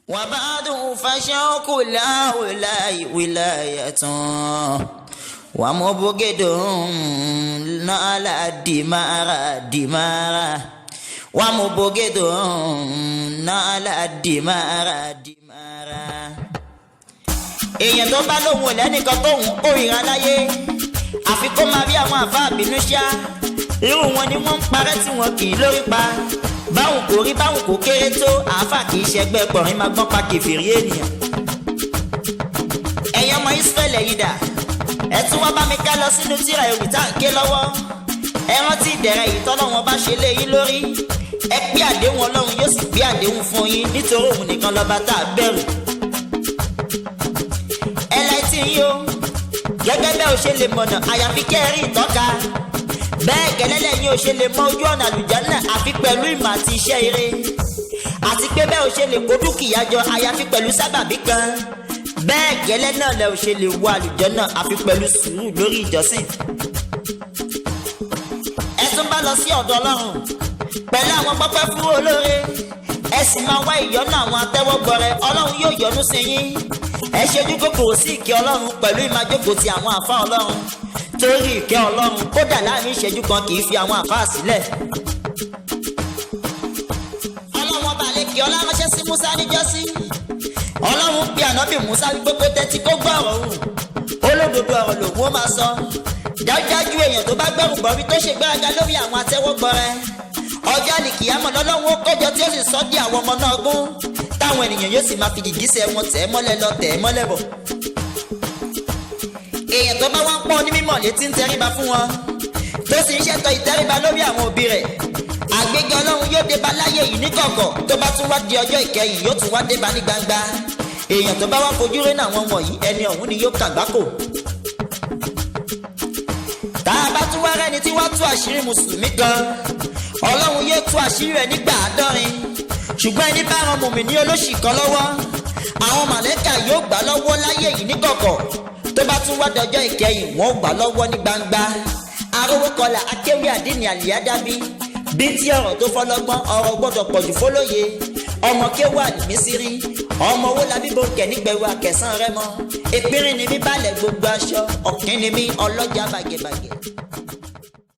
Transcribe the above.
وبعد فشوق الأولى ولاية ومبغض نال الدمار ومبغض نال الدمار. èèyàn tó bá lóhùn lẹ́nìkan tóun kórìíra láyé àfi kó máa rí àwọn àfa àbínú ṣá irú wọn ni wọ́n ń parẹ́ tí wọn kì í lórí pa báwọn kò rí báwọn kò kéré tó àáfà kì í ṣẹgbẹ́ pọ̀rin máa gbọ́n pa kèfèrí ènìyàn. ẹ̀yin ọmọ Ísírẹ́lì yìí dà ẹ tún wá bá mi ká lọ sínú tírà ewì tá à ń ké lọ́wọ́ ẹ rántí ìdẹ̀rẹ̀ yìí tọ́lọ́run bá ṣe lé yín lórí ẹ pé àdéhùn Ọlọ́run yóò sì gbé àdéhùn fún yín nítorí òun nìkan lọ́ba tá a bẹ̀rù. ẹ láìtì yín o gẹ́gẹ́ bẹ́ẹ̀ ò ṣe lè mọ̀nà àyàfi kẹ́ẹ̀rí ìtọ́ka bẹ́ẹ̀ gẹ́lẹ́lẹ́ yín ò ṣe lè mọ ojú ọ̀nà àlùjánnà àfi pẹ̀lú ìmọ̀ àti iṣẹ́ ire àti pé bẹ́ẹ̀ ò ṣe lè kó dúkìá jọ àyàfi pẹ̀lú sábàbí kan bẹ́ẹ̀ gẹ́lẹ́ náà lẹ ò ṣe lè wọ àlùjánnà àfi pẹ̀lú sùúrù lórí ìjọsìn. ẹ tún bá lọ sí ọ̀dọ̀ Ọlọ́run pẹ̀lú àwọn pẹ́pẹ́ fún olóore ẹ sì máa wá ìyọ́nú àwọn atẹ́wọ́gbọrẹ Ọlọ́run yóò yọ́nú sí yín ẹ ṣojú kòkòrò sí ìkẹ́ Ọlọ́run pẹ̀lú ìmájókòó ti àwọn àfa Ọlọ́run torí ìkẹ́ Ọlọ́run kódà láàrin ìṣẹ́jú kan kì í fi àwọn àfáà sílẹ̀. Ọlọ́run ọba àlekè ọlá ránṣẹ́ sí Musa níjọ́sí Ọlọ́run pe ànábì Musa wípé kó tẹ́tí kó gbọ́ ọ̀rọ̀ òun olódodo ọ̀rọ̀ lòun ó máa sọ dájúdájú èèyàn tó bá gbẹ̀rù bọ̀rí tó ṣe gbéraga lórí àwọn atẹ́wọ́gbọrẹ ọjọ́ àlìkìyámọ̀ lọ́lọ́run ó kọjọ tí ó sì sọ di àwọn ọmọ náà gún táwọn ènìyàn yóò sì máa fi gìgísẹ̀ wọn tẹ̀ mọ́lẹ̀ lọ tẹ̀ mọ́lẹ̀ bọ̀. èèyàn tó bá wá ń pọ́n ní mímọ̀ létí ń tẹríba fún wọn tó sì ń ṣètò ìtẹríba lórí àwọn òbí rẹ̀ àgbéga Ọlọ́run yóò débá láyé yìí ní kọ̀kọ̀ tó bá tún wá di ọjọ́ ìkẹyìn yóò tún wá débá ní gbangba èèyàn tó bá wá fojú rénà àwọn wọ̀nyí ẹni ọ̀hún ni yóò kàgbákò. tá a bá tún wá rẹ́ni tí wọ́n tú àṣírí mùsùlùmí gan Ọlọ́run yóò tú àṣírí rẹ̀ nígbà 70 ṣùgbọ́n ẹni bá ran mùmínì olóṣì kan lọ́wọ́ àwọn màlẹ́kà yóò gbà lọ́wọ́ láyé yìí ní kọ̀kọ̀ tó bá tún wá dọjọ́ ìkẹyìn wọ́n gbà lọ́wọ́ ní gbangba arówó kọlà akéwì àdínì àlìyádábí bí tí ọ̀rọ̀ tó fọlọ́gbọ́n ọ̀rọ̀ gbọ́dọ̀ pọ̀jù fólóye ọmọ kéwà ní mísírí ọmọ owó labí bòńkẹ́ nígbẹ̀rù àkẹsàn rẹ mọ́ èpínrín ni mí balẹ̀ gbogbo aṣọ ọ̀kín ni mí ọlọ́jà bàgẹ̀bàgẹ̀.